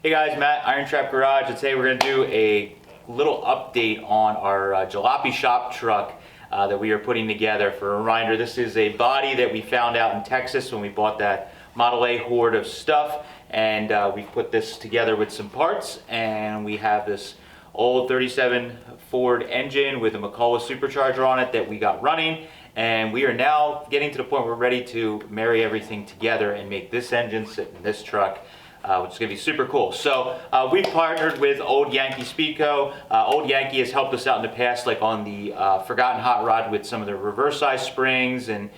Hey guys, Matt, IronTrap Garage, and today we're going to do a little update on our jalopy shop truck that we are putting together. For a reminder, this is a body that we found out in Texas when we bought that Model A horde of stuff, and we put this together with some parts, and we have this old 37 Ford engine with a McCullough supercharger on it that we got running, and we are now getting to the point where we're ready to marry everything together and make this engine sit in this truck. Which is going to be super cool. So we've partnered with Old Yankee Speed Co. Old Yankee has helped us out in the past, like on the Forgotten Hot Rod with some of the reverse side springs and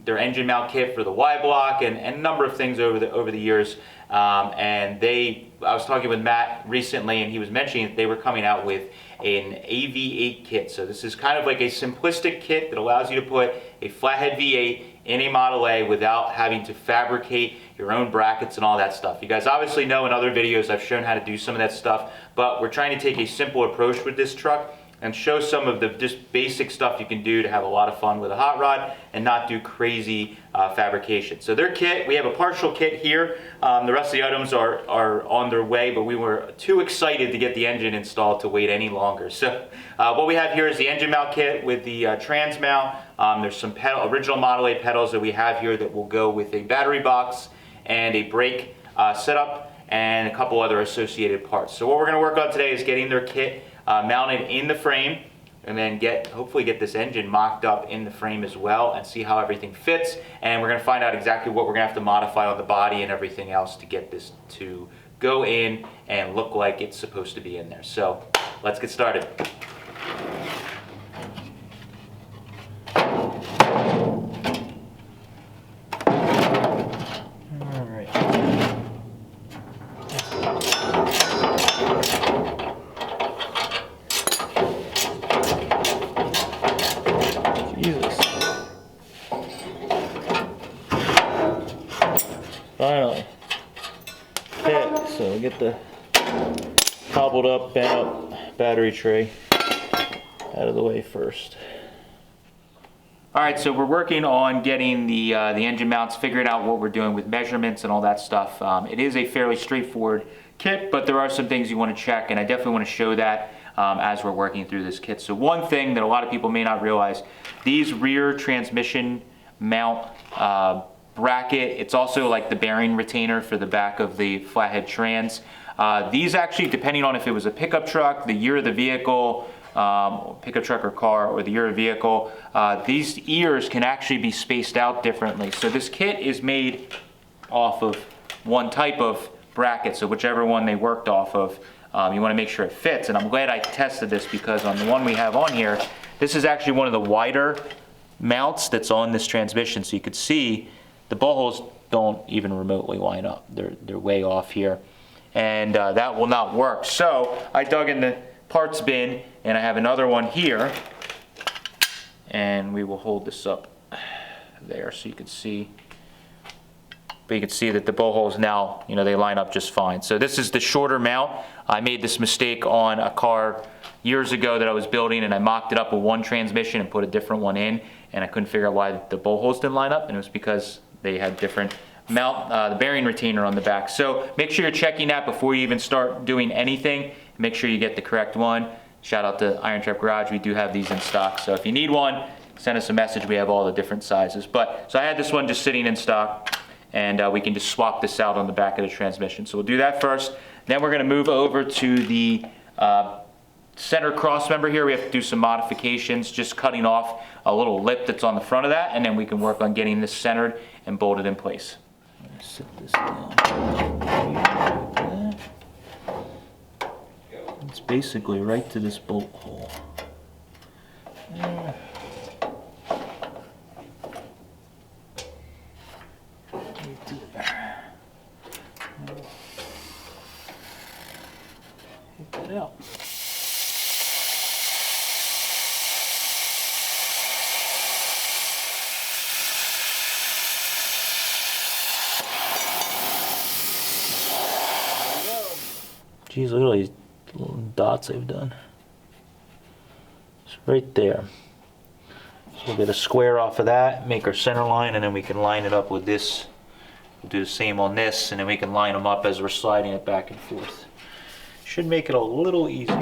their engine mount kit for the Y block and a number of things over the years. I was talking with Matt recently, and he was mentioning that they were coming out with an AV8 kit. So this is kind of like a simplistic kit that allows you to put a flathead V8 in a Model A without having to fabricate your own brackets and all that stuff. You guys obviously know in other videos I've shown how to do some of that stuff, but we're trying to take a simple approach with this truck and show some of the just basic stuff you can do to have a lot of fun with a hot rod and not do crazy fabrication. So their kit, we have a partial kit here. The rest of the items are on their way, but we were too excited to get the engine installed to wait any longer. So what we have here is the engine mount kit with the trans mount. There's some original Model A pedals that we have here that will go with a battery box and a brake setup and a couple other associated parts. So what we're going to work on today is getting their kit mounted in the frame, and then hopefully get this engine mocked up in the frame as well and see how everything fits. And we're going to find out exactly what we're going to have to modify on the body and everything else to get this to go in and look like it's supposed to be in there. So let's get started. Finally. Okay, so we get the hobbled up, bent up battery tray out of the way first. Alright, so we're working on getting the engine mounts, figuring out what we're doing with measurements and all that stuff. It is a fairly straightforward kit, but there are some things you want to check, and I definitely want to show that as we're working through this kit. So one thing that a lot of people may not realize, these rear transmission mount bracket, it's also like the bearing retainer for the back of the flathead trans. These actually, depending on if it was a pickup truck, the year of the vehicle, pickup truck or car, or the year of vehicle, these ears can actually be spaced out differently. So this kit is made off of one type of bracket, so whichever one they worked off of, you want to make sure it fits. And I'm glad I tested this, because on the one we have on here, this is actually one of the wider mounts that's on this transmission, so you could see the ball holes don't even remotely line up. They're way off here, and that will not work. So I dug in the parts bin, and I have another one here, and we will hold this up there so you can see. But you can see that the bow holes now, they line up just fine. So this is the shorter mount. I made this mistake on a car years ago that I was building, and I mocked it up with one transmission and put a different one in, and I couldn't figure out why the bow holes didn't line up, and it was because they had different mount, the bearing retainer on the back. So make sure you're checking that before you even start doing anything. Make sure you get the correct one. Shout out to IronTrap Garage. We do have these in stock. So if you need one, send us a message. We have all the different sizes. So I had this one just sitting in stock, and we can just swap this out on the back of the transmission. So we'll do that first. Then we're going to move over to the center cross member here. We have to do some modifications, just cutting off a little lip that's on the front of that, and then we can work on getting this centered and bolted in place. Set this down. It's basically right to this bolt hole. Right there. Take that out. Geez, look at all these little dots I've done. It's right there. So we'll get a square off of that, make our center line, and then we can line it up with this We'll do the same on this, and then we can line them up as we're sliding it back and forth. Should make it a little easier.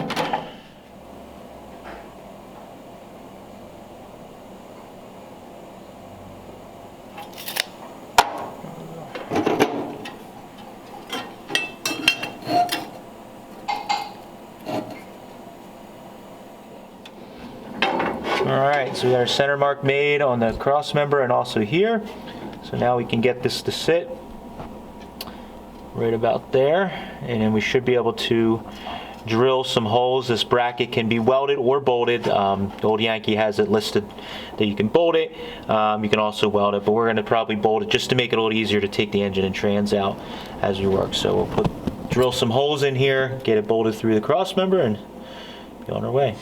Alright, so we got our center mark made on the cross member and also here. So now we can get this to sit right about there, and then we should be able to drill some holes. This bracket can be welded or bolted. The Old Yankee has it listed that you can bolt it. You can also weld it, but we're going to probably bolt it just to make it a little easier to take the engine and trans out as we work. So we'll drill some holes in here, get it bolted through the cross member, and be on our way.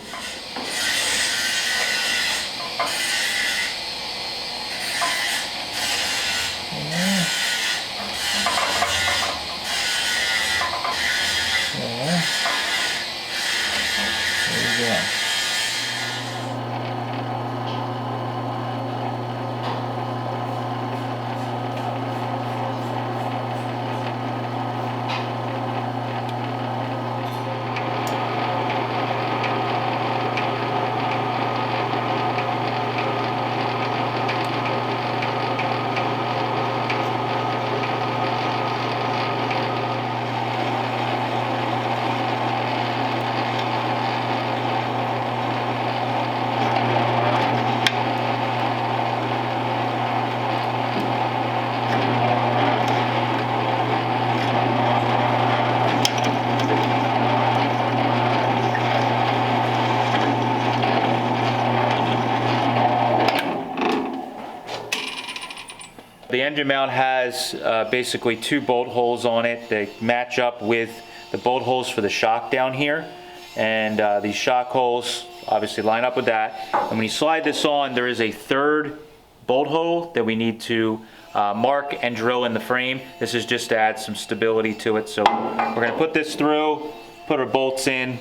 The engine mount has basically 2 bolt holes on it. They match up with the bolt holes for the shock down here, and these shock holes obviously line up with that. And when you slide this on, there is a 3rd bolt hole that we need to mark and drill in the frame. This is just to add some stability to it. So we're going to put this through, put our bolts in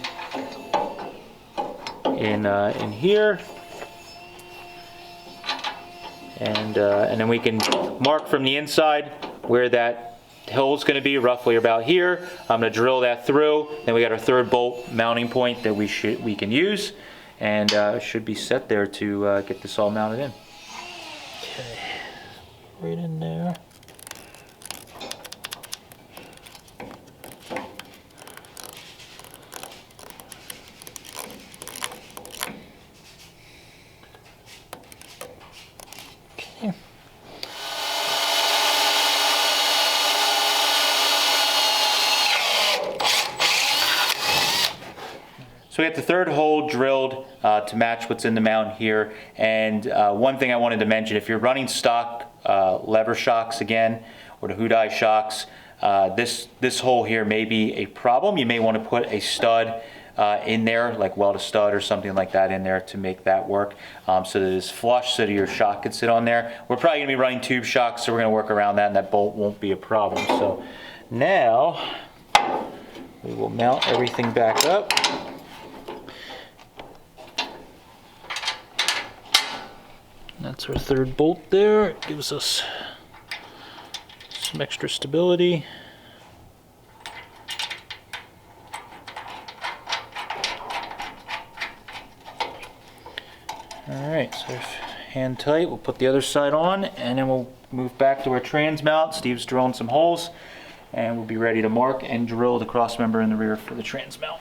here. And then we can mark from the inside where that hole is going to be, roughly about here. I'm going to drill that through. Then we got our 3rd bolt mounting point that we can use, and should be set there to get this all mounted in. Okay, right in there. So we have the 3rd hole drilled to match what's in the mount here. And one thing I wanted to mention, if you're running stock lever shocks again, or the Hudai shocks, this hole here may be a problem. You may want to put a stud in there, like weld a stud or something like that in there to make that work, so that it's flush so that your shock can sit on there. We're probably going to be running tube shocks, so we're going to work around that, and that bolt won't be a problem. So now we will mount everything back up. That's our 3rd bolt there. It gives us some extra stability. Alright, so hand tight. We'll put the other side on, and then we'll move back to our trans mount. Steve's drilling some holes, and we'll be ready to mark and drill the cross member in the rear for the trans mount.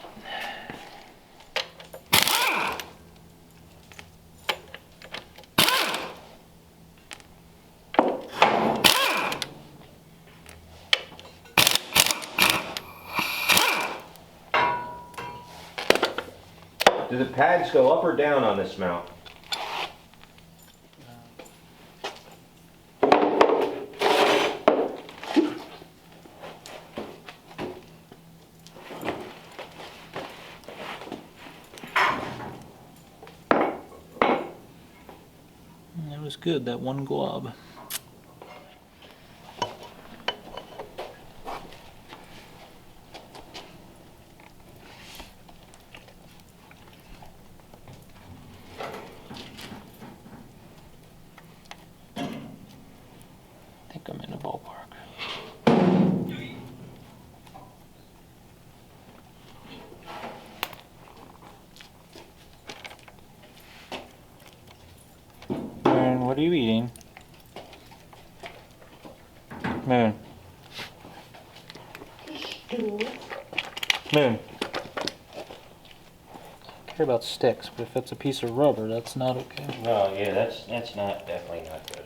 Do the pads go up or down on this mount? That was good, that one glob. I think I'm in the ballpark. Moon. Moon. I care about sticks, but if it's a piece of rubber, that's not okay. No, yeah, that's not, definitely not good.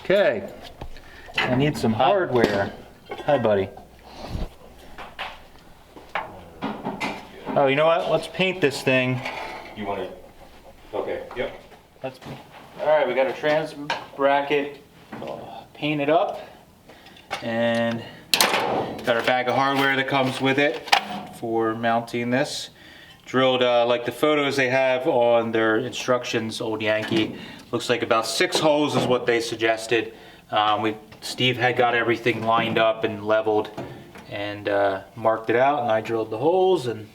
Okay, I need some hardware. Hi, buddy. Oh, you know what? Let's paint this thing. You want to? Okay. Yep. Let's. All right, we got our trans bracket painted up, and got our bag of hardware that comes with it for mounting this. Drilled like the photos they have on their instructions, Old Yankee. Looks like about 6 holes is what they suggested. Steve had got everything lined up and leveled and marked it out, and I drilled the holes, and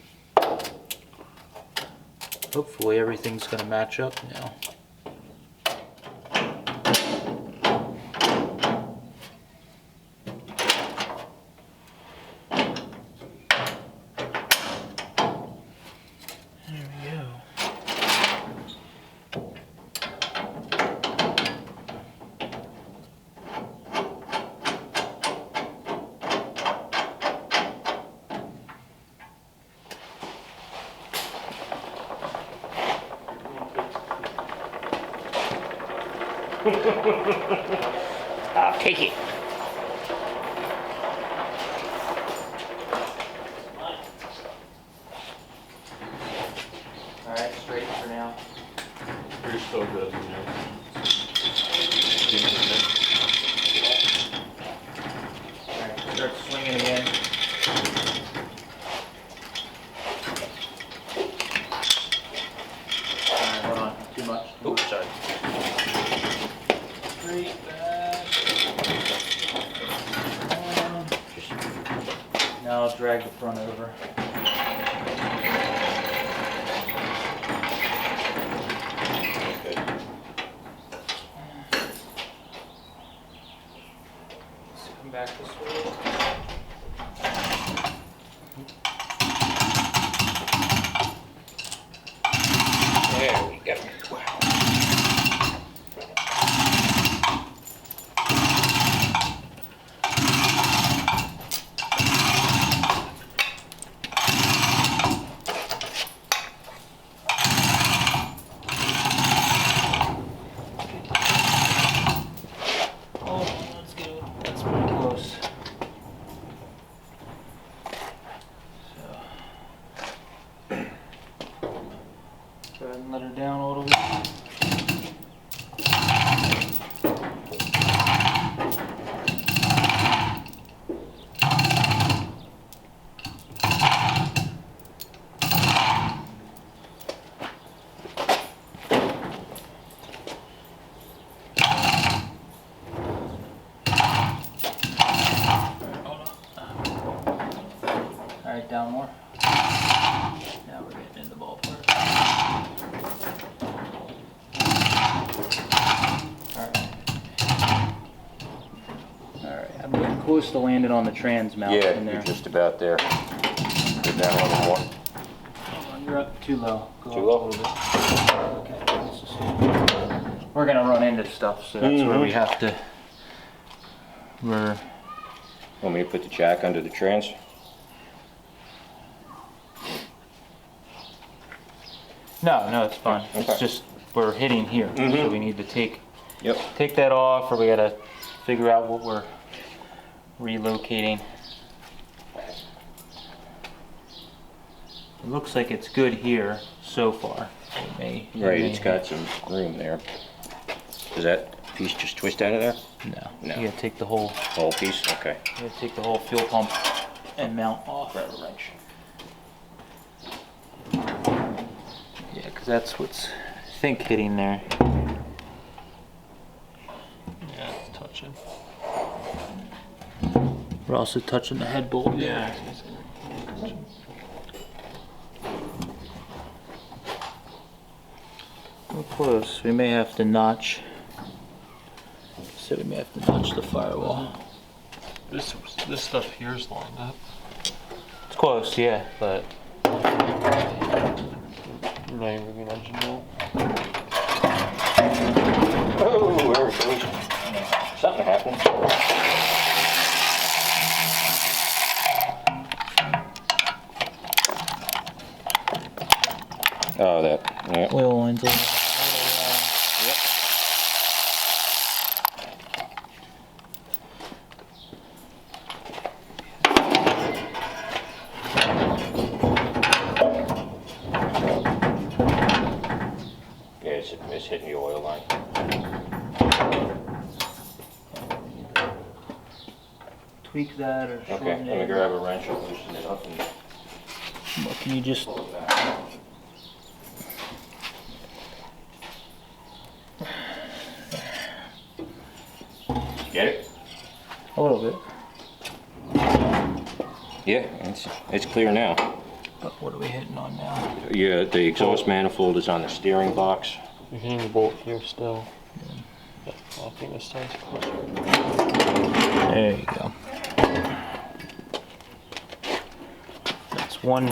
hopefully everything's going to match up now. I'll take it. Alright, straight for now. You're so good. Alright, start swinging again. Alright, hold on. Too much. Oops, sorry. Straight back. Now I'll drag the front over. Come back this way. There we go. Go ahead and let her down a little bit. Alright, down more. Now we're getting in the ballpark. Alright, I'm getting close to landing on the trans mount in Yeah, there. you're just about there. Go down a little more. Hold on, you're up too low. Go Too up low? a little bit. Okay. we're gonna run into stuff, so that's where we have to. Want me to put the jack under the trans? No, it's fine. Okay. It's just we're hitting here, so we need to take that off, or we gotta figure out what we're relocating. It looks like it's good here so far. Right, it's got some room there. Does that piece just twist out of there? No. No. You gotta take the whole Piece? Okay. You gotta take the whole fuel pump and mount off. Grab a wrench. Yeah, because that's what's, I think, hitting there. Yeah, it's touching. We're also touching the head bolt. Yeah. We're close. We may have to notch. So we may have to notch the firewall. This stuff here is lined up. It's close, yeah, but You're not even gonna engine bolt. Oh, there we go. Something happened. Oh, that. Yeah. oil lines on. Yeah, it's hitting the oil line. Tweak that or Okay, shorten let me it. grab a wrench and loosen it up. And What, can you just pull it back. Get it? a little bit? Yeah, it's clear now. But what are we hitting on now? Yeah, the exhaust manifold is on the steering box. You're hitting the bolt here still. Yeah, I think this side's closer. There you go. That's one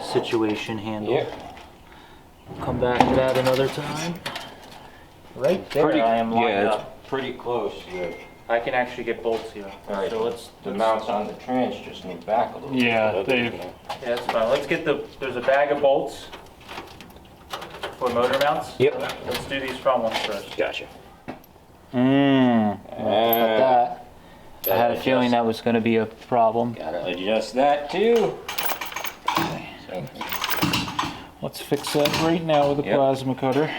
situation handled. Yeah. Come back to that another time. Right there, I am lined yeah, up. it's pretty close. Yeah. I can actually get bolts here. All right. So let's. The mounts on the trans just move back a little Yeah, bit. they've- Yeah, that's fine. Let's get there's a bag of bolts for motor mounts. Yep. Let's do these front ones first. Gotcha. That. I had a feeling that was going to be a problem. Gotta adjust that too. So, Let's fix that right now with a Yep. plasma cutter.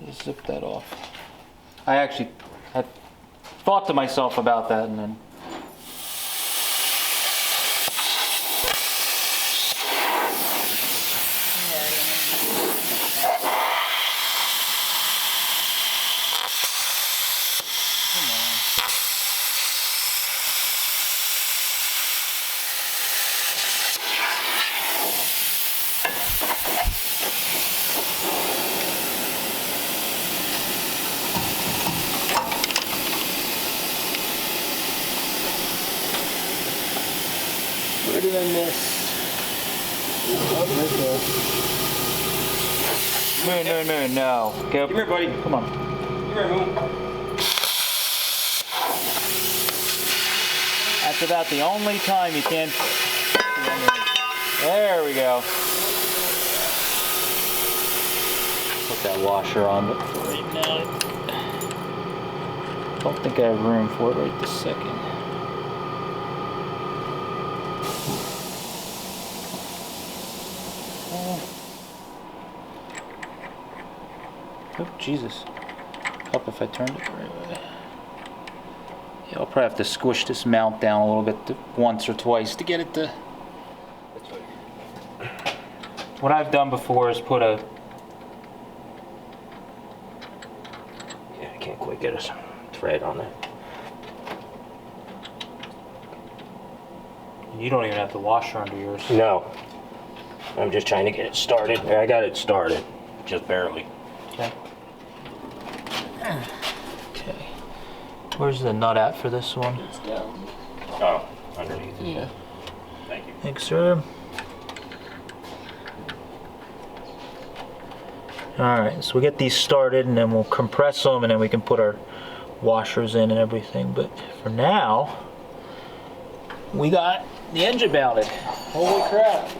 Just zip that off. I actually had thought to myself about that and then. Where did I miss? No. Go. come here, buddy. Come on. Come here, Moon. That's about the only time you can't. There we go. Put that washer on, but for right now, I don't think I have room for it right this second. Oh, Jesus. Help if I turned it the right way. Yeah, I'll probably have to squish this mount down a little bit once or twice to get it to... What I've done before is put a... Yeah, I can't quite get a thread on that. You don't even have the washer under yours. No. I'm just trying to get it started. I got it started, just barely. Okay. Okay. Where's the nut at for this one? It's down. Oh, underneath. Yeah. Thank you. Thanks, sir. Alright, so we get these started and then we'll compress them and then we can put our washers in and everything. But for now, we got the engine mounted. Holy crap.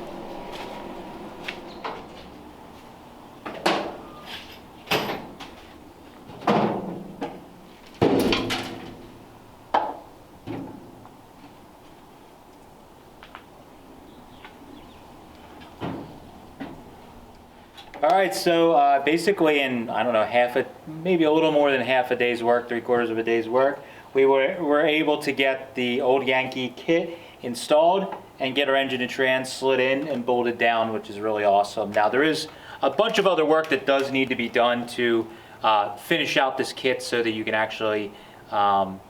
All right, so basically in, I don't know, maybe a little more than half a day's work, 3/4 of a day's work, we were able to get the Old Yankee kit installed and get our engine and trans slid in and bolted down, which is really awesome. Now there is a bunch of other work that does need to be done to finish out this kit so that you can actually,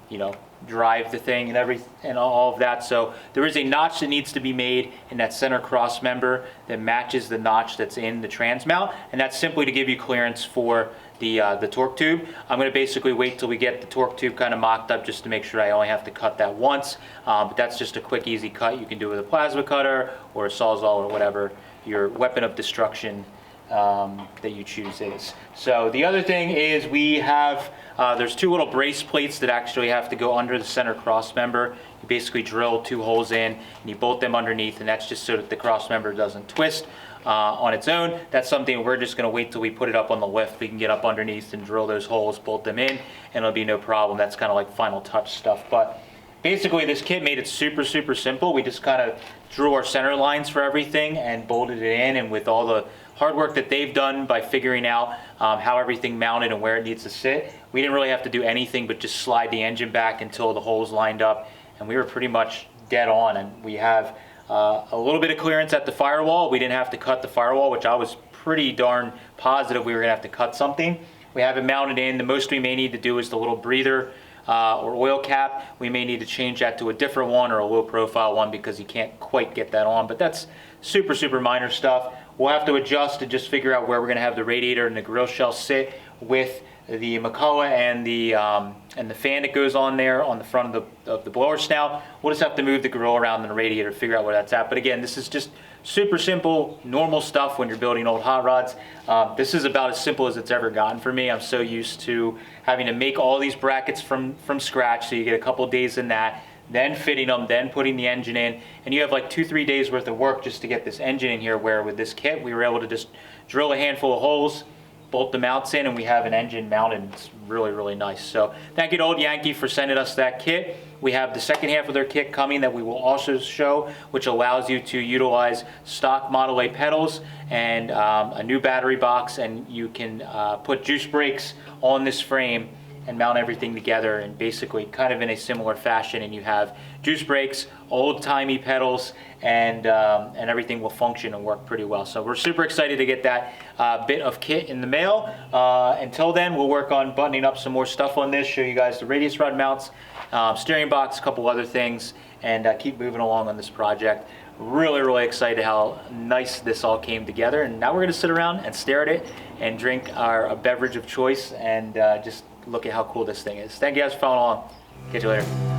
you know, drive the thing and all of that. So there is a notch that needs to be made in that center cross member that matches the notch that's in the trans mount, and that's simply to give you clearance for the torque tube. I'm going to basically wait till we get the torque tube kind of mocked up just to make sure I only have to cut that once, but that's just a quick easy cut. You can do it with a plasma cutter or a sawzall or whatever your weapon of destruction that you choose is. So the other thing is we have, there's two little brace plates that actually have to go under the center cross member. You basically drill 2 holes in and you bolt them underneath, and that's just so that the cross member doesn't twist on its own. That's something we're just going to wait till we put it up on the lift. We can get up underneath and drill those holes, bolt them in, and it'll be no problem. That's kind of like final touch stuff. But basically this kit made it super simple. We just kind of drew our center lines for everything and bolted it in, and with all the hard work that they've done by figuring out how everything mounted and where it needs to sit, we didn't really have to do anything but just slide the engine back until the holes lined up, and we were pretty much dead on. And we have a little bit of clearance at the firewall. We didn't have to cut the firewall, which I was pretty darn positive we were gonna have to cut something. We have it mounted in. The most we may need to do is the little breather or oil cap. We may need to change that to a different one or a low profile one because you can't quite get that on, but that's super minor stuff. We'll have to adjust to just figure out where we're going to have the radiator and the grill shell sit with the McCullough and the fan that goes on there on the front of the blower snout. We'll just have to move the grill around and the radiator, figure out where that's at. But again, this is just super simple, normal stuff when you're building old hot rods. This is about as simple as it's ever gotten for me. I'm so used to having to make all these brackets from scratch, so you get a couple days in that, then fitting them, then putting the engine in, and you have like 2-3 days worth of work just to get this engine in here, where with this kit we were able to just drill a handful of holes, bolt the mounts in, and we have an engine mounted. It's really nice. So thank you to Old Yankee for sending us that kit. We have the second half of their kit coming that we will also show, which allows you to utilize stock Model A pedals and a new battery box, and you can put juice brakes on this frame and mount everything together, and basically kind of in a similar fashion, and you have juice brakes, old-timey pedals, and everything will function and work pretty well. So we're super excited to get that bit of kit in the mail. Until then, we'll work on buttoning up some more stuff on this, show you guys the radius rod mounts, steering box, a couple other things, and keep moving along on this project. Really excited how nice this all came together, and now we're going to sit around and stare at it and drink our beverage of choice and just look at how cool this thing is. Thank you guys for following along. Catch you later.